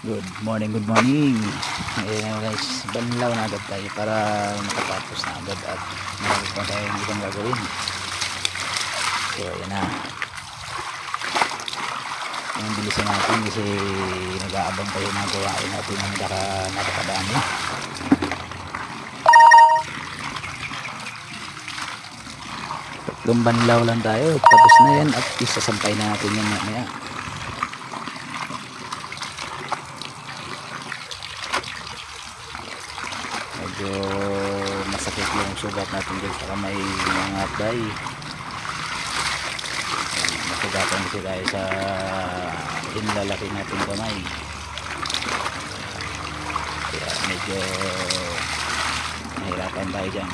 Good morning. Ayan guys, banlaw na agad tayo para makatapos na agad at marami pa tayong ibang gagawin. So ayan na. Ang bilisan natin kasi nag-aabang tayo ng gawain natin ng napakadami. Tatlong banlaw lang tayo, tapos na yan at isasampay na natin yan mamaya. Medyo masakit yung sugat natin dyan sa kamay mga day. Nasugatan kasi tayo sa inlalaki natin kamay, kaya medyo nahirapan tayo dyan.